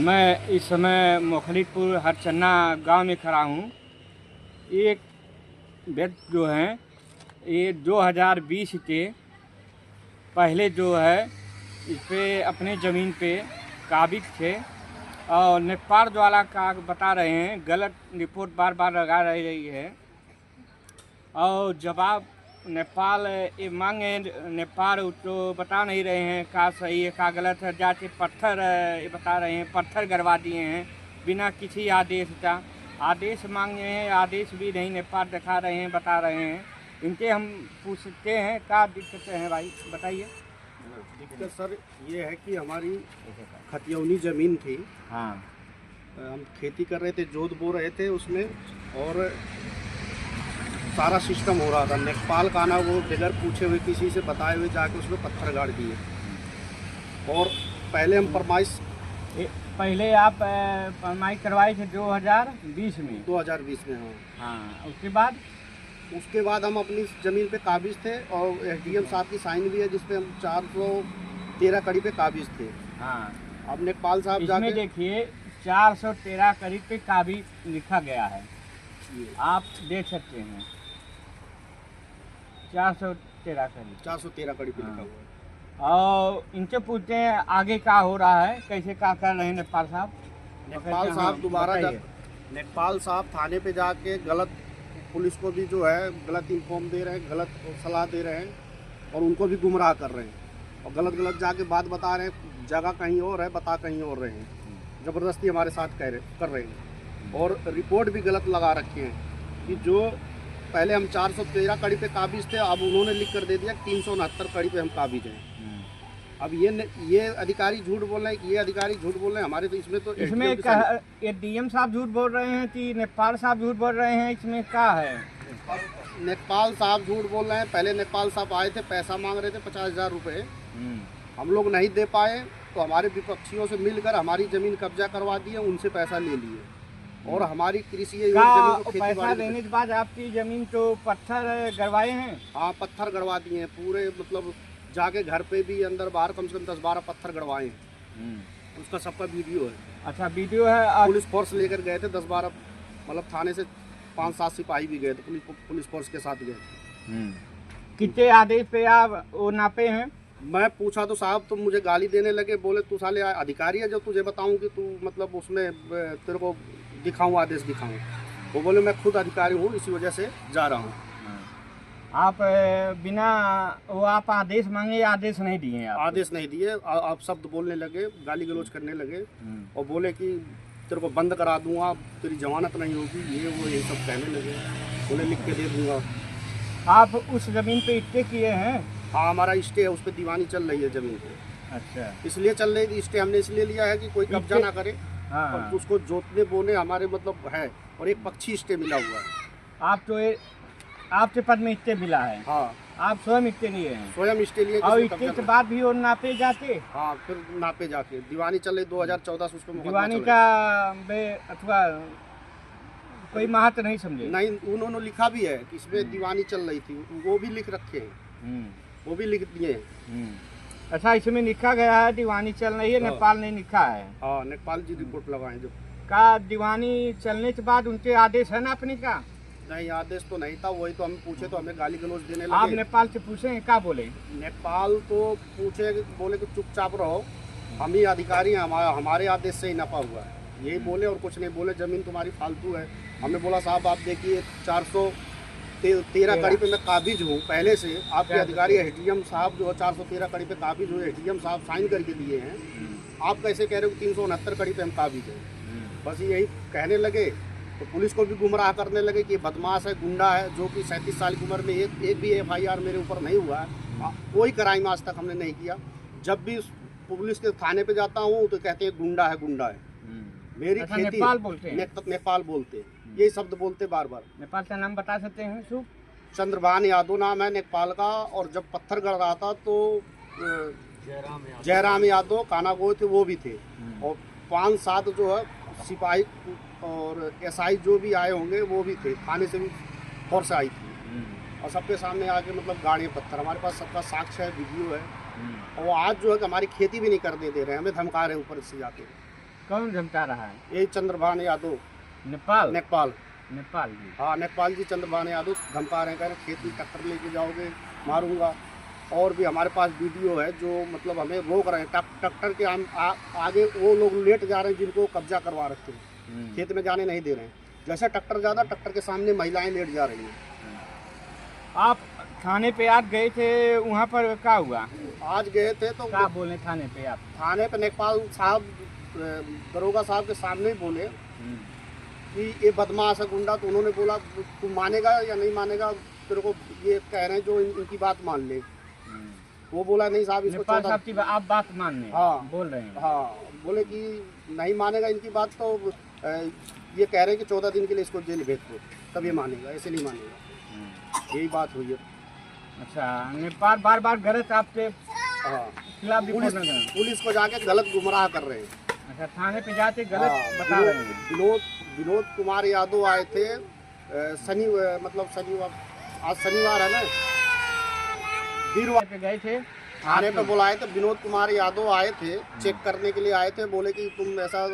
मैं इस समय मोखलिकपुर हरचन्ना गांव में खड़ा हूँ। एक व्यक्ति जो हैं ये 2020 के पहले जो है इस पे अपने ज़मीन पे काबिज थे और नेपाल वाला का बता रहे हैं, गलत रिपोर्ट बार बार लगा रही है और जवाब नेपाल ये मांगे, नेपाल तो बता नहीं रहे हैं का सही है का गलत है। जाके पत्थर ये बता रहे हैं, पत्थर गड़वा दिए हैं बिना किसी आदेश का। आदेश मांगे हैं, आदेश भी नहीं नेपाल दिखा रहे हैं, बता रहे हैं। इनके हम पूछते हैं क्या दिक्कत है भाई, बताइए। दिक्कत सर ये है कि हमारी खतियौनी ज़मीन थी। हाँ, हम खेती कर रहे थे, जोत बो रहे थे उसमें, और सारा सिस्टम हो रहा था। नेपाल का ना वो बगैर पूछे हुए किसी से बताए हुए जाके उसमें पत्थर गाड़ दिए। और पहले हम फरमाइश पहले आप फरमाइश करवाए थे 2020 में। 2020 में। हाँ, हाँ, उसके बाद हम अपनी ज़मीन पे काबिज थे और एसडीएम साहब की साइन भी है जिसपे हम 413 कड़ी पे काबिज थे। हाँ, अब नेपाल साहब इसमें जाके देखिए 413 कड़ी पे काबिज लिखा गया है, आप देख सकते हैं 413 कड़ी। 413 कड़ी पे लिखा हुआ है। और इनसे पूछते हैं आगे क्या हो रहा है, कैसे क्या कर रहे हैं नेपाल साहब। नेपाल साहब दोबारा नेपाल साहब थाने पे जाके गलत पुलिस को भी जो है गलत इन्फॉर्म दे रहे हैं, गलत सलाह दे रहे हैं और उनको भी गुमराह कर रहे हैं और गलत जाके बात बता रहे हैं, जगह कहीं और है, बता कहीं और रहे हैं। ज़बरदस्ती हमारे साथ कर रहे हैं और रिपोर्ट भी गलत लगा रखे हैं कि जो पहले हम 413 कड़ी पे काबिज थे, अब उन्होंने लिख कर दे दिया 369 कड़ी पे हम काबिज हैं। अब ये अधिकारी झूठ बोल रहे हैं, ये अधिकारी झूठ बोल रहे हैं। हमारे तो इसमें ये डीएम साहब झूठ बोल रहे हैं कि नेपाल साहब झूठ बोल रहे हैं, इसमें क्या है? नेपाल साहब झूठ बोल रहे हैं। पहले नेपाल साहब आए थे, पैसा मांग रहे थे 50,000 रुपये, हम लोग नहीं दे पाए तो हमारे विपक्षियों से मिलकर हमारी ज़मीन कब्जा करवा दिए, उनसे पैसा ले लिए और हमारी कृषि पैसा लेने के बाद आपकी ज़मीन तो पत्थर गड़वाए हैं। हाँ, पत्थर गड़वा दिए हैं पूरे, मतलब जाके घर पे भी अंदर बाहर कम से कम 10-12 पत्थर गड़वाए हैं। उसका सबका वीडियो है। अच्छा, वीडियो है। पुलिस फोर्स लेकर गए थे 10-12, मतलब थाने से 5-7 सिपाही भी गए थे, पुलिस फोर्स के साथ गए थे। कितने आदेश पे आप वो नापे हैं? मैं पूछा तो साहब तुम मुझे गाली देने लगे, बोले तू साले अधिकारी है जो तुझे बताऊं कि तू मतलब उसमें तेरे को दिखाऊं, आदेश दिखाऊं। वो बोले मैं खुद अधिकारी हूँ, इसी वजह से जा रहा हूँ। आप बिना वो आप आदेश मांगे, आदेश नहीं दिए? आदेश नहीं दिए, आप शब्द बोलने लगे, गाली गलौज करने लगे और बोले कि तेरे को बंद करा दूंगा, तेरी जमानत नहीं होगी, ये वो ये सब कहने लगे। बोले लिख के दे दूंगा। आप उस ज़मीन पे स्टे किए हैं? हाँ, हमारा स्टे है, उस पर दीवानी चल रही है ज़मीन पे। अच्छा, इसलिए चल रही थी स्टे, हमने इसलिए लिया है कि कोई कब्जा ना करे। हाँ, और उसको जोतने बोने हमारे मतलब है, और एक पक्षी स्टे मिला हुआ है। आप तो आपके पद में स्टे मिला है? हाँ, आप स्वयं स्टे लिए हैं? स्वयं स्टे लिए। और स्टे के बाद भी वो नापे जाके? हाँ, फिर नापे जाके दीवानी चल रही 2014 से, उसको दीवानी का अथवा कोई महत्व नहीं समझे? नहीं, उन्होंने लिखा भी है कि इसमें दीवानी चल रही थी, वो भी लिख रखे हैं, वो भी लिख दिए हैं। अच्छा, इसमें लिखा गया है दीवानी चल रही है, नेपाल ने लिखा है? हाँ, नेपाल जी रिपोर्ट लगाए जो का दीवानी चलने के बाद उनके आदेश है ना अपने का? नहीं, आदेश तो नहीं था, वही तो हम पूछे तो हमें गाली गलौज देने लगे। आप नेपाल से पूछे क्या बोले? नेपाल तो पूछे, बोले कि चुपचाप रहो, हम ही अधिकारी हैं, हमारे आदेश से ही नफा हुआ है, यही बोले और कुछ नहीं बोले। ज़मीन तुम्हारी फालतू है। हमने बोला साहब आप देखिए 413 कड़ी पे मैं काबिज हूँ पहले से। आपके अधिकारी एसडीएम साहब जो 413 कड़ी पे काबिज हुए, एसडीएम साहब साइन करके दिए हैं, आप कैसे कह रहे हो 369 कड़ी पे हम काबिज हैं? बस यही कहने लगे तो पुलिस को भी गुमराह करने लगे कि बदमाश है, गुंडा है, जो कि 37 साल की उम्र में एक भी FIR मेरे ऊपर नहीं हुआ है, कोई क्राइम आज तक हमने नहीं किया। जब भी पुलिस के थाने पे जाता हूँ तो कहते हैं गुंडा है, गुंडा है। मेरी खेती नेपाल बोलते हैं? नेपाल बोलते हैं, यही शब्द बोलते बार बार। नेपाल का नाम बता सकते हैं? शुभ चंद्रभान यादव नाम है नेपाल का। और जब पत्थर गड़ रहा था तो जयराम यादव काना गोए थे, वो भी थे। और 5-7 जो है सिपाही और SI जो भी आए होंगे वो भी थे, थाने से भी फोर्स आई थी और सबके सामने आके मतलब गाड़ी पत्थर, हमारे पास सबका साक्ष्य है, वीडियो है। और वो आज जो है कि हमारी खेती भी नहीं करने दे रहे हैं, हमें धमका रहे ऊपर से जाके। कौन धमका रहा है? यही चंद्रभान यादव, नेपाल? नेपाल। नेपाल जी। हाँ, नेपाल जी चंद्रभान यादव धमका रहे हैं, कह रहे खेत में ट्रैक्टर लेके जाओगे मारूंगा। और भी हमारे पास वीडियो है जो मतलब हमें रोक रहे हैं, ट्रैक्टर के आगे वो लोग लेट जा रहे हैं जिनको कब्जा करवा रखे हैं, खेत में जाने नहीं दे रहे हैं। जैसे ट्रैक्टर ज़्यादा, ट्रैक्टर के सामने महिलाएं लेट जा रही हैं। आप थाने पे आज गए थे, वहाँ पर क्या हुआ? आज गए थे तो क्या बोले थाने पे आप? थाने पे नेपाल साहब, दरोगा साहब के सामने ही बोले कि ये बदमाश है, गुंडा। तो उन्होंने बोला तू मानेगा या नहीं मानेगा, तेरे को ये कह रहे हैं जो इनकी बात मान ले। वो बोला नहीं साहब, इसको नेपाल साहब की आप बात मानने बोल रहे हैं? हाँ, बोले कि नहीं मानेगा इनकी बात तो ये कह रहे हैं कि 14 दिन के लिए इसको जेल भेज दो, तब ये मानेगा, ऐसे नहीं मानेगा। यही बात हुई है। अच्छा, नेपाल बार बार गलत आपके खिलाफ पुलिस को जाके गलत गुमराह कर रहे हैं। अच्छा, थाने पे जाके गलत बता रहे हैं। विनोद कुमार यादव आए थे शनिवार, आज शनिवार है ना, वीरवार पे गए थे, थाने पे बुलाए थे। विनोद कुमार यादव आए थे, चेक करने के लिए आए थे। बोले कि तुम ऐसा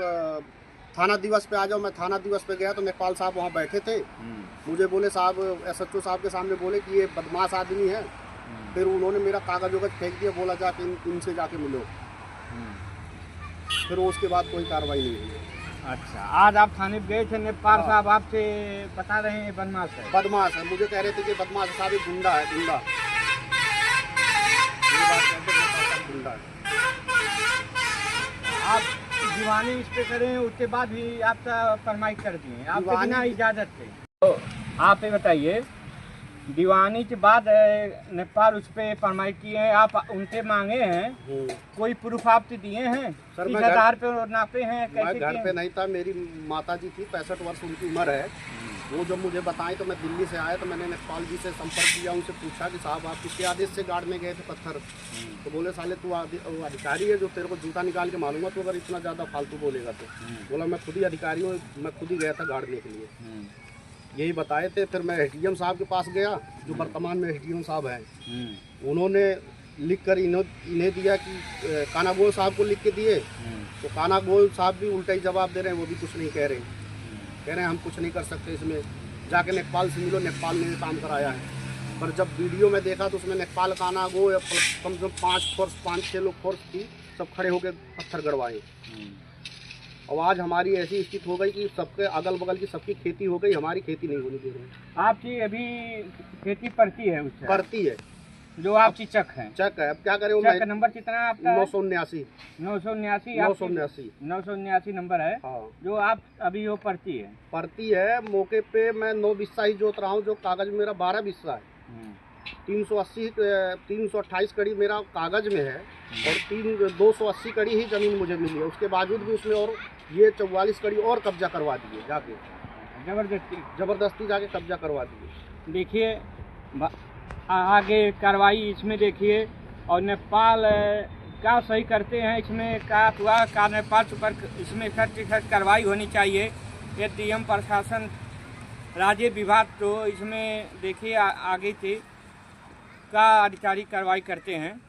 थाना दिवस पे आ जाओ। मैं थाना दिवस पे गया तो नेपाल साहब वहाँ बैठे थे। मुझे बोले साहब, SHO साहब के सामने बोले कि ये बदमाश आदमी है। फिर उन्होंने मेरा कागज वगज फेंक दिया, बोला जाके इनसे जाके मिलो। फिर उसके बाद कोई कार्रवाई नहीं हुई। अच्छा, आज आप थाने पे गए थे, नेपाल साहब आपसे बता रहे हैं बदमाश है? बदमाश है, मुझे कह रहे थे कि बदमाश साहब ये गुंडा है, गुंडा। आप दीवानी इस पे करें, उसके बाद भी आपका फरमाइश कर दिए आप बिना इजाजत के। तो आप ये बताइए, दीवानी के बाद नेपाल उस पे फरमाइश किए हैं, आप उनसे मांगे हैं, कोई प्रूफ आप दिए हैं? सर, मैं आधार पे नापे हैं? मैं घर पे नहीं था, मेरी माता जी थी, 65 वर्ष उनकी उम्र है। वो जब मुझे बताएं तो मैं दिल्ली से आया, तो मैंने नेपाल जी से संपर्क किया, उनसे पूछा कि साहब आप किसके आदेश से गाड़ने गए थे पत्थर? तो बोले साले तू अधिकारी है जो तेरे को जूता निकाल के मारूंगा तो, अगर इतना ज़्यादा फालतू बोलेगा तो। बोला मैं खुद ही अधिकारी हूँ, मैं खुद ही गया था गाड़ने के लिए। यही बताए थे। फिर मैं SDM साहब के पास गया, जो वर्तमान में SDM साहब हैं। उन्होंने लिख कर इन्हें दिया कि कानागोल साहब को लिख के दिए। तो कानागोल साहब भी उल्टा ही जवाब दे रहे हैं, वो भी कुछ नहीं कह रहे हैं हम कुछ नहीं कर सकते इसमें, जाके नेपाल से मिलो, नेपाल ने काम कराया है। पर जब वीडियो में देखा तो उसमें नेपाल कानागो या कम से कम 5-6 लोग फोर्स थी, सब खड़े होकर पत्थर गड़वाए। और आज हमारी ऐसी स्थिति हो गई कि सबके अगल बगल की सबकी खेती हो गई, हमारी खेती नहीं होने दे रही है। आपकी अभी खेती पड़ती है? उससे पड़ती है, जो आपकी चक है? चक है, अब क्या करें। चक का नंबर कितना है आपका? 979 नंबर है। हाँ, जो आप अभी वो पड़ती है मौके पे मैं 9 बिस्सा ही जोत रहा हूँ, जो कागज मेरा 12 बिस्सा है। 328 कड़ी मेरा कागज में है और 280 कड़ी ही जमीन मुझे मिली है। उसके बावजूद भी उसमें और ये 44 कड़ी और कब्जा करवा दिए, जाके जबरदस्ती जाके कब्जा करवा दिए। देखिए आगे कार्रवाई इसमें देखिए। और नेपाल क्या सही करते हैं इसमें, क्या हुआ का नेपाल पर इसमें सख्त कार्रवाई होनी चाहिए। ये DM प्रशासन, राज्य विभाग तो इसमें देखिए आगे से क्या अधिकारी कार्रवाई करते हैं।